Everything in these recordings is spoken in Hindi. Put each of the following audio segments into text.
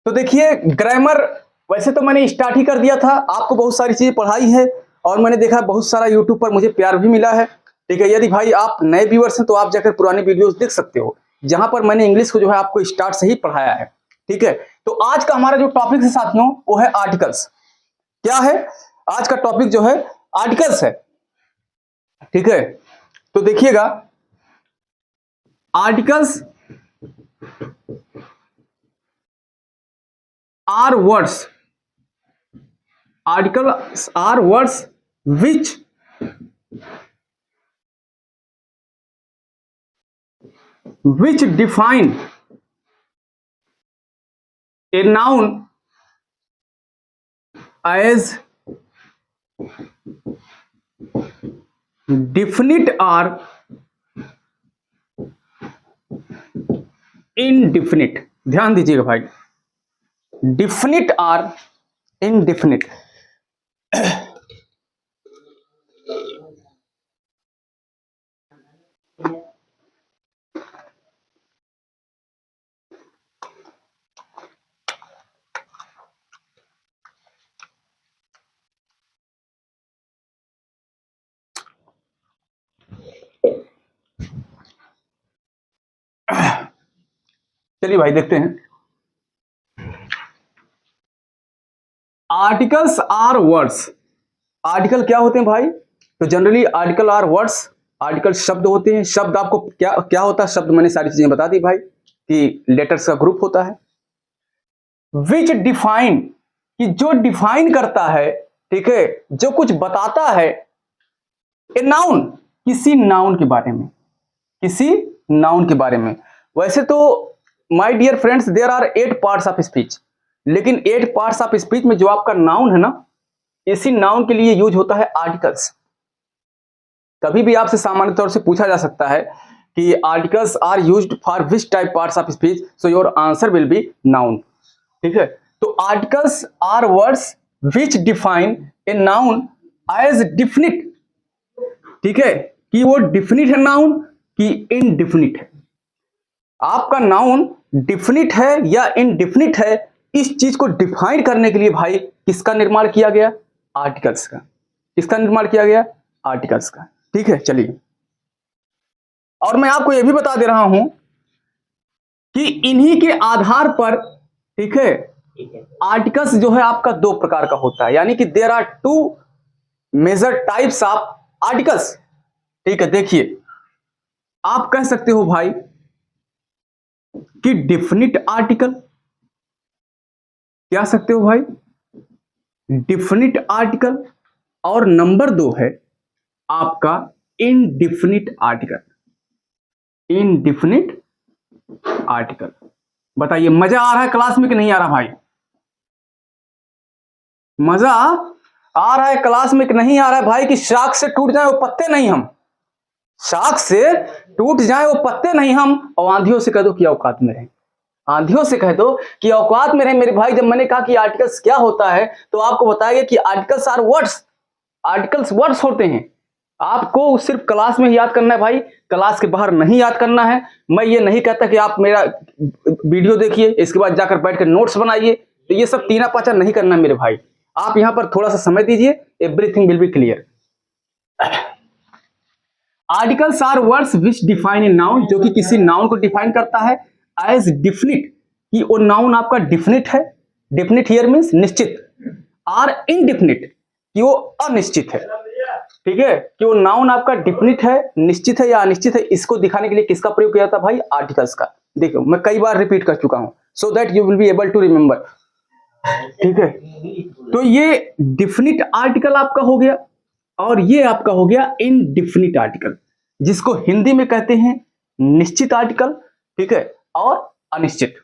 तो देखिए ग्रामर वैसे तो मैंने स्टार्ट ही कर दिया था, आपको बहुत सारी चीजें पढ़ाई है और मैंने देखा बहुत सारा यूट्यूब पर मुझे प्यार भी मिला है। ठीक है, यदि भाई आप नए व्यूअर्स हैं तो आप जाकर पुराने वीडियोस देख सकते हो, जहां पर मैंने इंग्लिश को जो है आपको स्टार्ट से ही पढ़ाया है। ठीक है, तो आज का हमारा जो टॉपिक है साथियों वो है आर्टिकल्स। क्या है आज का टॉपिक? जो है आर्टिकल्स है। ठीक है, तो देखिएगा articles are words, articles are words which define a noun as definite or indefinite। ध्यान दीजिएगा भाई, definite or indefinite। चलिए भाई देखते हैं। Articles are words. आर्टिकल क्या होते हैं भाई? तो generally article are words, article शब्द होते हैं। शब्द आपको क्या क्या होता है? शब्द मैंने सारी चीजें बता दी भाई कि लेटर्स का ग्रुप होता है। विच डिफाइन, कि जो डिफाइन करता है, ठीक है, जो कुछ बताता है। ए नाउन, किसी नाउन के बारे में, किसी नाउन के बारे में। वैसे तो my dear friends there are 8 parts of speech, लेकिन 8 पार्ट्स ऑफ स्पीच में जो आपका नाउन है ना, इसी नाउन के लिए यूज होता है आर्टिकल्स। कभी भी आपसे सामान्य तौर से पूछा जा सकता है कि articles are used for which type parts of speech, so your answer will be noun. ठीक है, तो articles are words which define a noun as definite. ठीक है, कि वो डिफिनिट है नाउन कि इनडिफिनिट है। आपका नाउन डिफिनिट है या इनडिफिनिट है, इस चीज को डिफाइन करने के लिए भाई किसका निर्माण किया गया? आर्टिकल्स का। किसका निर्माण किया गया? आर्टिकल्स का। ठीक है, चलिए, और मैं आपको यह भी बता दे रहा हूं कि इन्हीं के आधार पर, ठीक है, आर्टिकल्स जो है आपका 2 प्रकार का होता है, यानी कि there are 2 major types of articles. ठीक है, देखिए आप कह सकते हो भाई कि डिफिनिट आर्टिकल, क्या सकते हो भाई? Definite article. और नंबर 2 है आपका इनडिफिनिट आर्टिकल। Indefinite article. बताइए मजा आ रहा है क्लास में कि नहीं आ रहा भाई? मजा आ रहा है क्लास में कि नहीं आ रहा है भाई? कि शाख से टूट जाए वो पत्ते नहीं हम, शाख से टूट जाए वो पत्ते नहीं हम, और आंधियों से कह दो कि औकात में रहे। आंधियों से कह दो कि औकात में रहे मेरे भाई। जब मैंने कहा कि आर्टिकल्स क्या होता है तो आपको बताया गया कि articles are words. Articles words होते हैं। आपको सिर्फ क्लास में ही याद करना है भाई, क्लास के बाहर नहीं याद करना है। मैं ये नहीं कहता कि आप मेरा वीडियो देखिए इसके बाद जाकर बैठ कर नोट्स बनाइए, तो ये सब तीना पाचा नहीं करना मेरे भाई। आप यहां पर थोड़ा सा समय दीजिए, everything will be clear. Articles are words which define a noun, जो कि किसी नाउन को डिफाइन करता है एज डिफिनिट, कि वो नाउन आपका डिफिनिट है। डिफिनिट हियर मींस निश्चित। आर इनडिफिनिट, कि वो अनिश्चित है। ठीक है, कि वो नाउन आपका डिफिनिट है, निश्चित है या अनिश्चित है, इसको दिखाने के लिए किसका प्रयोग किया जाता है भाई? आर्टिकल्स का। देखो मैं कई बार रिपीट कर चुका हूं, so that you will be able to remember. ठीक है, तो ये डिफिनिट आर्टिकल आपका हो गया, और ये आपका हो गया इनडिफिनिट आर्टिकल, जिसको हिंदी में कहते हैं निश्चित आर्टिकल। ठीक है, और अनिश्चित।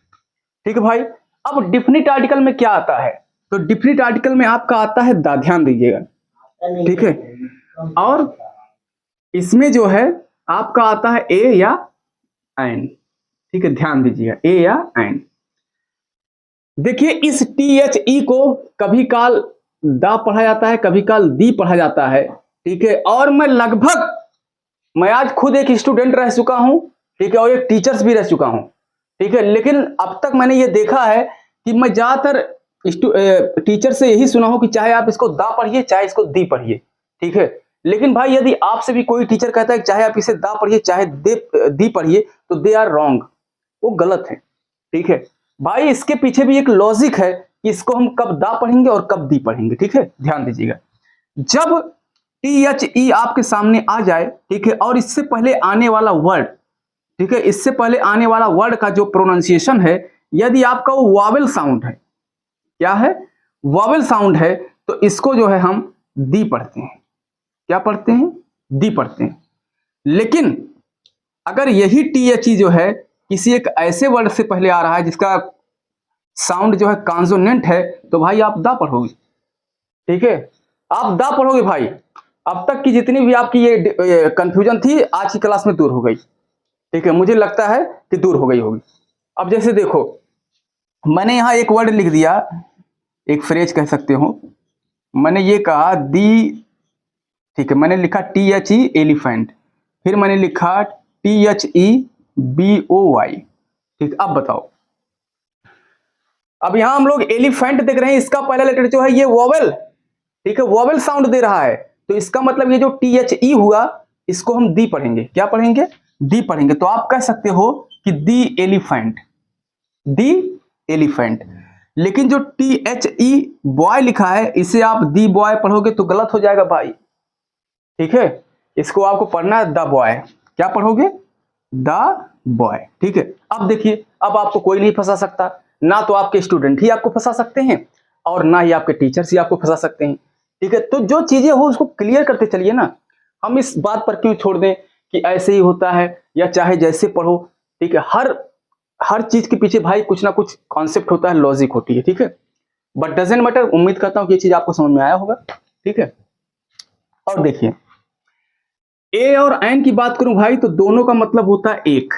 ठीक है भाई, अब डिफिनिट आर्टिकल में क्या आता है? तो डिफिनिट आर्टिकल में आपका आता है द। ध्यान दीजिएगा, ठीक है, और इसमें जो है आपका आता है ए या एन। ठीक है, ध्यान दीजिएगा, ए या एन। देखिए इस THE को कभी काल द पढ़ा जाता है, कभी काल दी पढ़ा जाता है। ठीक है, और मैं आज खुद एक स्टूडेंट रह चुका हूं, ठीक है, और एक टीचर्स भी रह चुका हूं। ठीक है, लेकिन अब तक मैंने ये देखा है कि मैं ज्यादातर टीचर से यही सुना हूं कि चाहे आप इसको दा पढ़िए चाहे इसको दी पढ़िए, ठीक है। लेकिन भाई यदि आपसे भी कोई टीचर कहता है कि चाहे आप इसे दा पढ़िए चाहे दी पढ़िए, तो दे आर रॉन्ग, वो गलत है, ठीक है। भाई इसके पीछे भी एक लॉजिक है कि इसको हम कब दा पढ़ेंगे और कब दी पढ़ेंगे, ठीक है। ध्यान दीजिएगा, जब THE आपके सामने आ जाए, ठीक है, और इससे पहले आने वाला वर्ड, ठीक है, इससे पहले आने वाला वर्ड का जो प्रोनाउंसिएशन है, यदि आपका वो वॉवेल साउंड है, क्या है, वॉवेल साउंड है, तो इसको जो है हम दी पढ़ते हैं। क्या पढ़ते हैं? दी पढ़ते हैं। लेकिन अगर यही THE जो है किसी एक ऐसे वर्ड से पहले आ रहा है जिसका साउंड जो है कॉन्सोनेंट है, तो भाई आप दा पढ़ोगे, ठीक है, आप दा पढ़ोगे भाई। अब तक की जितनी भी आपकी ये कंफ्यूजन थी आज की क्लास में दूर हो गई, ठीक है, मुझे लगता है कि दूर हो गई होगी। अब जैसे देखो, मैंने यहां एक वर्ड लिख दिया, एक फ्रेज कह सकते हो, मैंने ये कहा दी, ठीक है, मैंने लिखा THE एलिफेंट, फिर मैंने लिखा THEBOY, ठीक। अब बताओ, अब यहां हम लोग एलिफेंट देख रहे हैं, इसका पहला लेटर जो है ये वोवेल, ठीक है, वोवेल साउंड दे रहा है, तो इसका मतलब ये जो THE हुआ इसको हम दी पढ़ेंगे। क्या पढ़ेंगे? दी पढ़ेंगे। तो आप कह सकते हो कि दी एलिफेंट, दी एलिफेंट। लेकिन जो THE बॉय लिखा है इसे आप दी बॉय पढ़ोगे तो गलत हो जाएगा भाई, ठीक है, इसको आपको पढ़ना है द बॉय। क्या पढ़ोगे? द बॉय, ठीक है। अब देखिए, अब आपको कोई नहीं फंसा सकता, ना तो आपके स्टूडेंट ही आपको फंसा सकते हैं और ना ही आपके टीचर्स ही आपको फंसा सकते हैं, ठीक है। तो जो चीजें हो उसको क्लियर करते चलिए ना, हम इस बात पर क्यों छोड़ दें कि ऐसे ही होता है या चाहे जैसे पढ़ो, ठीक है। हर चीज के पीछे भाई कुछ ना कुछ कॉन्सेप्ट होता है, लॉजिक होती है, ठीक है। बट डजेंट मैटर, उम्मीद करता हूं कि ये चीज आपको समझ में आया होगा, ठीक है। और देखिए, ए और एन की बात करूं भाई तो दोनों का मतलब होता है एक,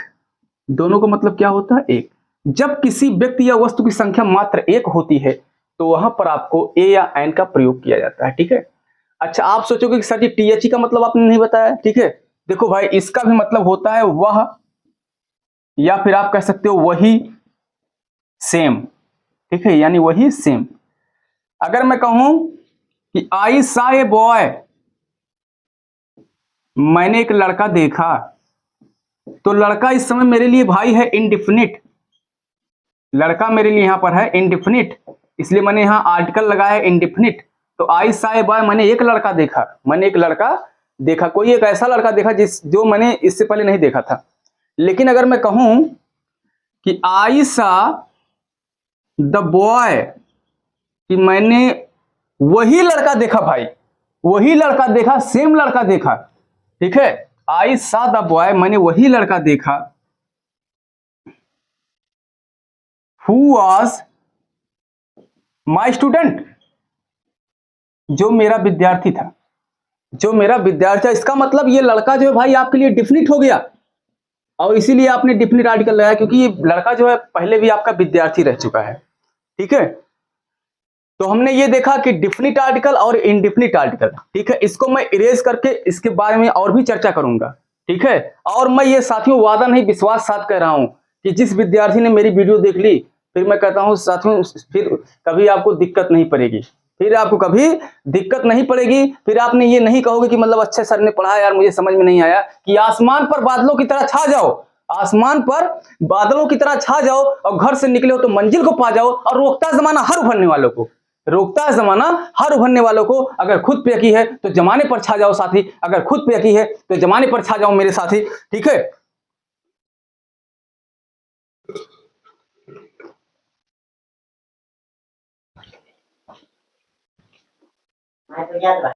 दोनों का मतलब क्या होता है? एक। जब किसी व्यक्ति या वस्तु की संख्या मात्र एक होती है तो वहां पर आपको ए या एन का प्रयोग किया जाता है, ठीक है। अच्छा, आप सोचोगे कि सर जी THE का मतलब आपने नहीं बताया, ठीक है। देखो भाई, इसका भी मतलब होता है वह, या फिर आप कह सकते हो वही, सेम, ठीक है, यानी वही सेम। अगर मैं कहूं कि आई सा ए बॉय, मैंने एक लड़का देखा, तो लड़का इस समय मेरे लिए भाई है इंडिफिनिट, लड़का मेरे लिए यहां पर है इंडिफिनिट, इसलिए मैंने यहां आर्टिकल लगाया है इंडिफिनिट। तो आई सा ए बॉय, मैंने एक लड़का देखा, मैंने एक लड़का देखा, कोई एक ऐसा लड़का देखा जो मैंने इससे पहले नहीं देखा था। लेकिन अगर मैं कहूं कि आई सा द बॉय, कि मैंने वही लड़का देखा भाई, वही लड़का देखा, सेम लड़का देखा, ठीक है। आई सा द बॉय, मैंने वही लड़का देखा, हु वॉज माई स्टूडेंट, जो मेरा विद्यार्थी था, जो मेरा विद्यार्थी था। इसका मतलब ये लड़का जो है भाई आपके लिए डिफिनिट हो गया, और इसीलिए आपने डिफिनिट आर्टिकल लगाया, क्योंकि ये लड़का जो है पहले भी आपका विद्यार्थी रह चुका है, ठीक है। तो हमने ये देखा कि डिफिनिट आर्टिकल और इनडिफिनिट आर्टिकल, ठीक है, इसको मैं इरेज करके इसके बारे में और भी चर्चा करूंगा, ठीक है। और मैं ये साथियों वादा नहीं विश्वास साथ कह रहा हूं कि जिस विद्यार्थी ने मेरी वीडियो देख ली, फिर मैं कहता हूं साथियों, फिर कभी आपको दिक्कत नहीं पड़ेगी, फिर आपको कभी दिक्कत नहीं पड़ेगी, फिर आपने ये नहीं कहोगे कि मतलब अच्छे सर ने पढ़ाया यार मुझे समझ में नहीं आया, कि आसमान पर बादलों की तरह छा जाओ, आसमान पर बादलों की तरह छा जाओ और घर से निकले हो तो मंजिल को पा जाओ, और रोकता जमाना हर उभरने वालों को, रोकता है जमाना हर उभरने वालों को, अगर खुद पे यकी है तो जमाने पर छा जाओ साथी, अगर खुद पे यकी है तो जमाने पर छा जाओ मेरे साथी, ठीक है।